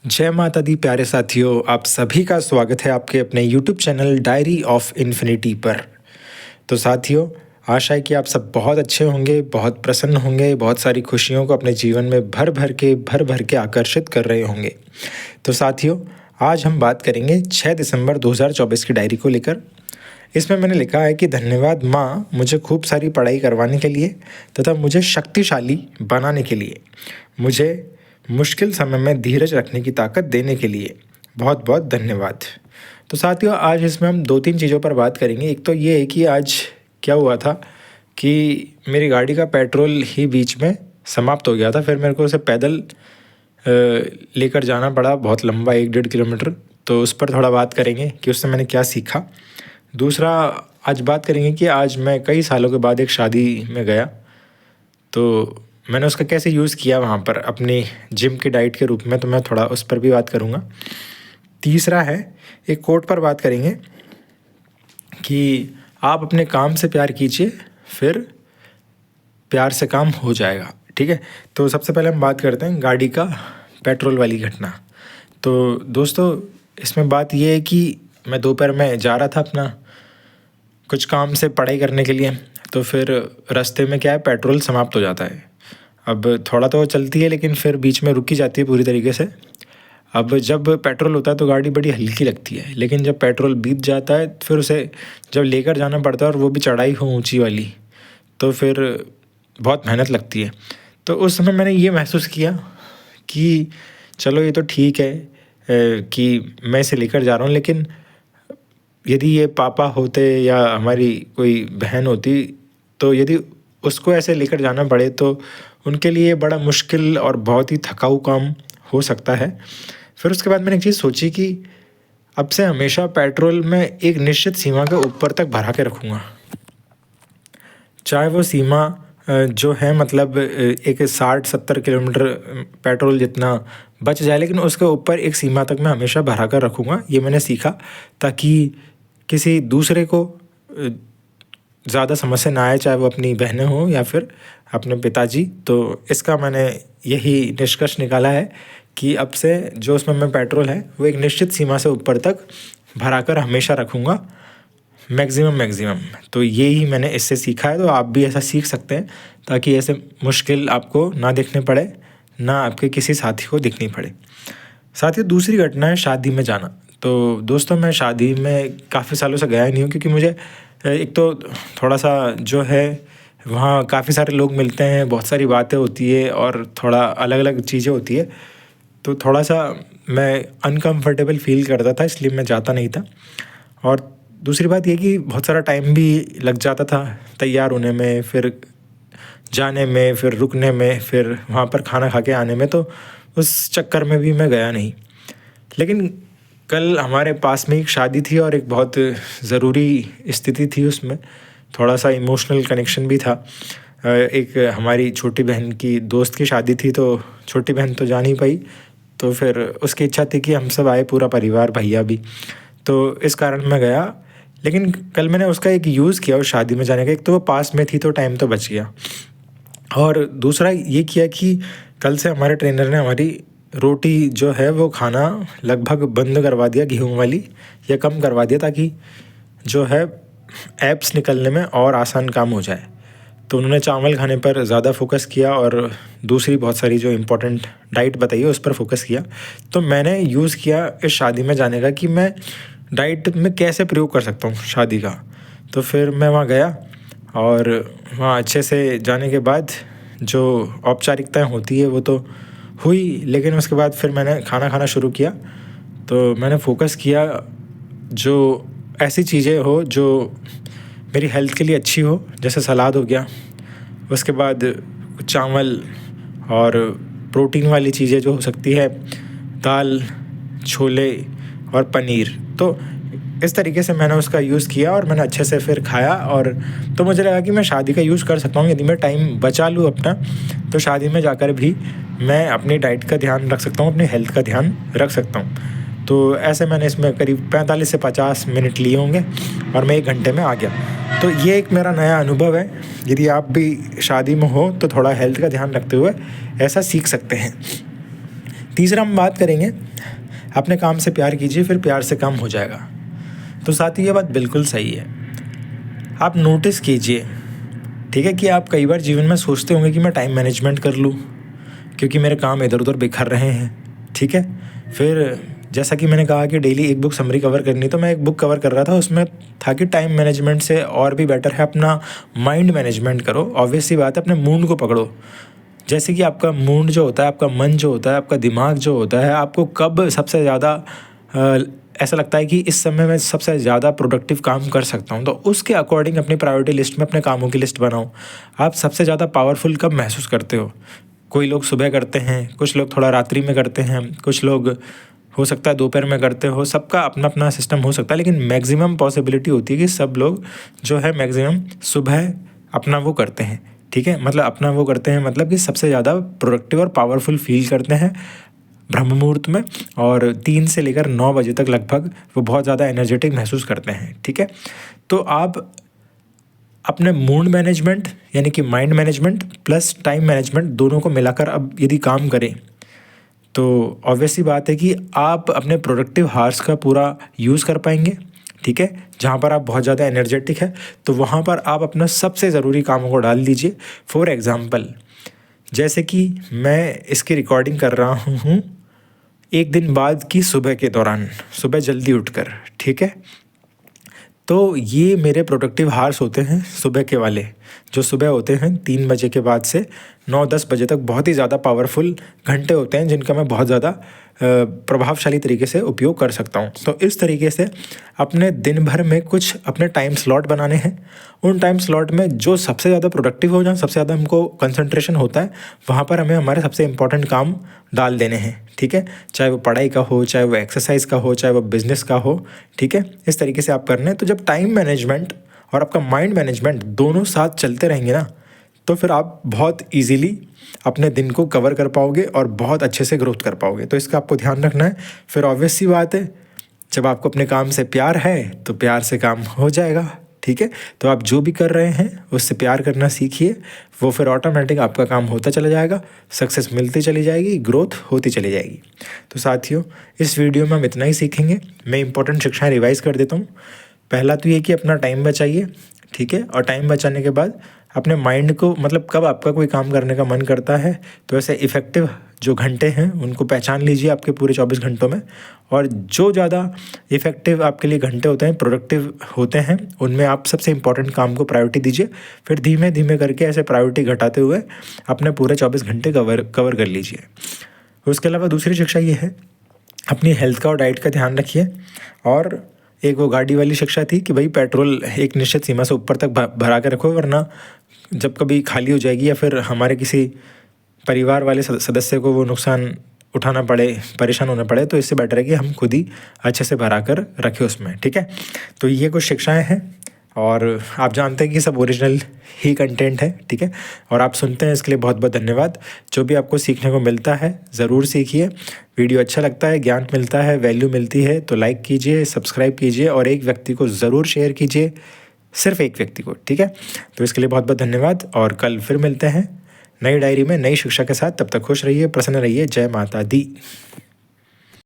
जय माता दी प्यारे साथियों, आप सभी का स्वागत है आपके अपने YouTube channel diary of infinity पर। तो साथियों, आशा है कि आप सब बहुत अच्छे होंगे, बहुत प्रसन्न होंगे, बहुत सारी खुशियों को अपने जीवन में भर भर के आकर्षित कर रहे होंगे। तो साथियों, आज हम बात करेंगे 6 दिसंबर 2024 की डायरी को लेकर। इसमें मैंने लिखा है कि धन्यवाद माँ, मुझे खूब सारी पढ़ाई करवाने के लिए तथा मुझे शक्तिशाली बनाने के लिए, मुझे मुश्किल समय में धीरज रखने की ताकत देने के लिए बहुत बहुत धन्यवाद। तो साथियों, आज इसमें हम 2-3 चीज़ों पर बात करेंगे। एक तो ये है कि आज क्या हुआ था कि मेरी गाड़ी का पेट्रोल ही बीच में समाप्त हो गया था। फिर मेरे को उसे पैदल लेकर जाना पड़ा, बहुत लंबा 1-1.5 किलोमीटर। तो उस पर थोड़ा बात करेंगे कि उससे मैंने क्या सीखा। दूसरा, आज बात करेंगे कि आज मैं कई सालों के बाद एक शादी में गया, तो मैंने उसका कैसे यूज़ किया वहाँ पर अपनी जिम की डाइट के रूप में, तो मैं थोड़ा उस पर भी बात करूँगा। तीसरा है, एक कोट पर बात करेंगे कि आप अपने काम से प्यार कीजिए, फिर प्यार से काम हो जाएगा। ठीक है, तो सबसे पहले हम बात करते हैं गाड़ी का पेट्रोल वाली घटना। तो दोस्तों, इसमें बात ये है कि मैं दोपहर में जा रहा था अपना कुछ काम से पढ़ाई करने के लिए, तो फिर रास्ते में क्या है, पेट्रोल समाप्त हो जाता है। अब थोड़ा तो चलती है लेकिन फिर बीच में रुकी जाती है पूरी तरीके से। अब जब पेट्रोल होता है तो गाड़ी बड़ी हल्की लगती है, लेकिन जब पेट्रोल बीत जाता है फिर उसे जब लेकर जाना पड़ता है, और वो भी चढ़ाई हो ऊंची वाली, तो फिर बहुत मेहनत लगती है। तो उस समय मैंने ये महसूस किया कि चलो ये तो ठीक है कि मैं इसे लेकर जा रहा हूँ, लेकिन यदि ये पापा होते या हमारी कोई बहन होती, तो यदि उसको ऐसे लेकर जाना पड़े तो उनके लिए बड़ा मुश्किल और बहुत ही थकाऊ काम हो सकता है। फिर उसके बाद मैंने एक चीज़ सोची कि अब से हमेशा पेट्रोल में एक निश्चित सीमा के ऊपर तक भरा के रखूँगा, चाहे वो सीमा जो है मतलब एक 60-70 किलोमीटर पेट्रोल जितना बच जाए, लेकिन उसके ऊपर एक सीमा तक मैं हमेशा भरा कर रखूँगा। ये मैंने सीखा ताकि किसी दूसरे को ज़्यादा समस्या ना आए, चाहे वो अपनी बहनें हों या फिर अपने पिताजी। तो इसका मैंने यही निष्कर्ष निकाला है कि अब से जो उसमें मैं पेट्रोल है वो एक निश्चित सीमा से ऊपर तक भरा कर हमेशा रखूँगा, मैक्सिमम। तो यही मैंने इससे सीखा है। तो आप भी ऐसा सीख सकते हैं ताकि ऐसे मुश्किल आपको ना देखने पड़े, ना आपके किसी साथी को दिखनी पड़े। साथ ही दूसरी घटना है शादी में जाना। तो दोस्तों, मैं शादी में काफ़ी सालों से गया ही नहीं हूँ, क्योंकि मुझे एक तो थोड़ा सा जो है वहाँ काफ़ी सारे लोग मिलते हैं, बहुत सारी बातें होती है और थोड़ा अलग अलग चीज़ें होती है, तो थोड़ा सा मैं अनकंफर्टेबल फील करता था, इसलिए मैं जाता नहीं था। और दूसरी बात ये कि बहुत सारा टाइम भी लग जाता था तैयार होने में, फिर जाने में, फिर रुकने में, फिर वहाँ पर खाना खा के आने में, तो उस चक्कर में भी मैं गया नहीं। लेकिन कल हमारे पास में एक शादी थी और एक बहुत ज़रूरी स्थिति थी, उसमें थोड़ा सा इमोशनल कनेक्शन भी था। एक हमारी छोटी बहन की दोस्त की शादी थी, तो छोटी बहन तो जा नहीं पाई, तो फिर उसकी इच्छा थी कि हम सब आए, पूरा परिवार, भैया भी। तो इस कारण मैं गया, लेकिन कल मैंने उसका एक यूज़ किया उस शादी में जाने का। एक तो वो पास में थी तो टाइम तो बच गया, और दूसरा ये किया कि कल से हमारे ट्रेनर ने हमारी रोटी जो है वो खाना लगभग बंद करवा दिया, गेहूं वाली, या कम करवा दिया, ताकि जो है एब्स निकलने में और आसान काम हो जाए। तो उन्होंने चावल खाने पर ज़्यादा फोकस किया और दूसरी बहुत सारी जो इम्पोर्टेंट डाइट बताई उस पर फोकस किया। तो मैंने यूज़ किया इस शादी में जाने का कि मैं डाइट में कैसे प्रयोग कर सकता हूँ शादी का। तो फिर मैं वहाँ गया, और वहाँ अच्छे से जाने के बाद जो औपचारिकताएं होती है वो तो हुई, लेकिन उसके बाद फिर मैंने खाना खाना शुरू किया। तो मैंने फोकस किया जो ऐसी चीज़ें हो जो मेरी हेल्थ के लिए अच्छी हो, जैसे सलाद हो गया, उसके बाद चावल और प्रोटीन वाली चीज़ें जो हो सकती है, दाल, छोले और पनीर। तो इस तरीके से मैंने उसका यूज़ किया और मैंने अच्छे से फिर खाया, और तो मुझे लगा कि मैं शादी का यूज़ कर सकता हूँ। यदि मैं टाइम बचा लूँ अपना, तो शादी में जाकर भी मैं अपनी डाइट का ध्यान रख सकता हूँ, अपनी हेल्थ का ध्यान रख सकता हूँ। तो ऐसे मैंने इसमें करीब 45 से 50 मिनट लिए होंगे और मैं 1 घंटे में आ गया। तो ये एक मेरा नया अनुभव है। यदि आप भी शादी में हो तो थोड़ा हेल्थ का ध्यान रखते हुए ऐसा सीख सकते हैं। तीसरा हम बात करेंगे, अपने काम से प्यार कीजिए, फिर प्यार से काम हो जाएगा। तो साथी ये बात बिल्कुल सही है। आप नोटिस कीजिए, ठीक है, कि आप कई बार जीवन में सोचते होंगे कि मैं टाइम मैनेजमेंट कर लूँ क्योंकि मेरे काम इधर उधर बिखर रहे हैं, ठीक है। फिर जैसा कि मैंने कहा कि डेली एक बुक समरी कवर करनी, तो मैं एक बुक कवर कर रहा था, उसमें था कि टाइम मैनेजमेंट से और भी बेटर है अपना माइंड मैनेजमेंट करो। ऑब्वियस सी बात है, अपने मूड को पकड़ो। जैसे कि आपका मूड जो होता है, आपका मन जो होता है, आपका दिमाग जो होता है, आपको कब सबसे ज़्यादा ऐसा लगता है कि इस समय मैं सबसे ज़्यादा प्रोडक्टिव काम कर सकता हूँ, तो उसके अकॉर्डिंग अपनी प्रायोरिटी लिस्ट में अपने कामों की लिस्ट बनाओ। आप सबसे ज़्यादा पावरफुल कब महसूस करते हो? कोई लोग सुबह करते हैं, कुछ लोग थोड़ा रात्रि में करते हैं, कुछ लोग हो सकता है दोपहर में करते हो, सबका अपना अपना सिस्टम हो सकता है, लेकिन मैक्सिमम पॉसिबिलिटी होती है कि सब लोग जो है मैक्सिमम सुबह अपना वो करते हैं, ठीक है। मतलब अपना वो करते हैं, मतलब कि सबसे ज़्यादा प्रोडक्टिव और पावरफुल फील करते हैं ब्रह्म मुहूर्त में, और 3 से लेकर 9 बजे तक लगभग वो बहुत ज़्यादा एनर्जेटिक महसूस करते हैं, ठीक है। तो आप अपने मूड मैनेजमेंट यानी कि mind management plus time management दोनों को मिलाकर अब यदि काम करें तो ऑब्वियस सी बात है कि आप अपने प्रोडक्टिव हार्स का पूरा यूज़ कर पाएंगे, ठीक है। जहाँ पर आप बहुत ज़्यादा एनर्जेटिक है तो वहाँ पर आप अपना सबसे ज़रूरी कामों को डाल दीजिए। फॉर एग्ज़ाम्पल, जैसे कि मैं इसकी रिकॉर्डिंग कर रहा हूँ एक दिन बाद की सुबह के दौरान, सुबह जल्दी उठकर, ठीक है। तो ये मेरे प्रोडक्टिव हार्स होते हैं सुबह के वाले, जो सुबह होते हैं 3 बजे के बाद से 9-10 बजे तक बहुत ही ज़्यादा पावरफुल घंटे होते हैं, जिनका मैं बहुत ज़्यादा प्रभावशाली तरीके से उपयोग कर सकता हूँ। तो इस तरीके से अपने दिन भर में कुछ अपने टाइम स्लॉट बनाने हैं। उन टाइम स्लॉट में जो सबसे ज़्यादा प्रोडक्टिव हो, जहाँ सबसे ज़्यादा हमको कंसंट्रेशन होता है, वहाँ पर हमें हमारे सबसे इम्पोर्टेंट काम डाल देने हैं, ठीक है। चाहे वो पढ़ाई का हो, चाहे वो एक्सरसाइज का हो, चाहे वो बिजनेस का हो, ठीक है। इस तरीके से आप करना है। तो जब टाइम मैनेजमेंट और आपका माइंड मैनेजमेंट दोनों साथ चलते रहेंगे ना, तो फिर आप बहुत इजीली अपने दिन को कवर कर पाओगे और बहुत अच्छे से ग्रोथ कर पाओगे। तो इसका आपको ध्यान रखना है। फिर ऑब्वियस सी बात है, जब आपको अपने काम से प्यार है तो प्यार से काम हो जाएगा, ठीक है। तो आप जो भी कर रहे हैं उससे प्यार करना सीखिए, वो फिर ऑटोमेटिक आपका काम होता चला जाएगा, सक्सेस मिलती चली जाएगी, ग्रोथ होती चली जाएगी। तो साथियों, इस वीडियो में हम इतना ही सीखेंगे। मैं इंपॉर्टेंट शिक्षाएं रिवाइज़ कर देता हूँ। पहला तो ये कि अपना टाइम बचाइए, ठीक है। और टाइम बचाने के बाद अपने माइंड को, मतलब कब आपका कोई काम करने का मन करता है तो ऐसे इफ़ेक्टिव जो घंटे हैं उनको पहचान लीजिए आपके पूरे 24 घंटों में, और जो ज़्यादा इफ़ेक्टिव आपके लिए घंटे होते हैं, प्रोडक्टिव होते हैं, उनमें आप सबसे इम्पोर्टेंट काम को प्रायोरिटी दीजिए। फिर धीमे धीमे करके ऐसे प्रायोरिटी घटाते हुए अपने पूरे 24 घंटे कवर कर लीजिए। उसके अलावा दूसरी शिक्षा ये है, अपनी हेल्थ का और डाइट का ध्यान रखिए। और एक वो गाड़ी वाली शिक्षा थी कि भाई पेट्रोल एक निश्चित सीमा से ऊपर तक भरा के रखो, वरना जब कभी खाली हो जाएगी या फिर हमारे किसी परिवार वाले सदस्य को वो नुकसान उठाना पड़े, परेशान होना पड़े, तो इससे बेटर है कि हम खुद ही अच्छे से भरा कर रखें उसमें, ठीक है। तो ये कुछ शिक्षाएं हैं, और आप जानते हैं कि सब ओरिजिनल ही कंटेंट है, ठीक है। और आप सुनते हैं, इसके लिए बहुत बहुत धन्यवाद। जो भी आपको सीखने को मिलता है ज़रूर सीखिए। वीडियो अच्छा लगता है, ज्ञान मिलता है, वैल्यू मिलती है तो लाइक कीजिए, सब्सक्राइब कीजिए और एक व्यक्ति को ज़रूर शेयर कीजिए, सिर्फ एक व्यक्ति को, ठीक है। तो इसके लिए बहुत बहुत धन्यवाद, और कल फिर मिलते हैं नई डायरी में नई शिक्षा के साथ। तब तक खुश रहिए, प्रसन्न रहिए। जय माता दी।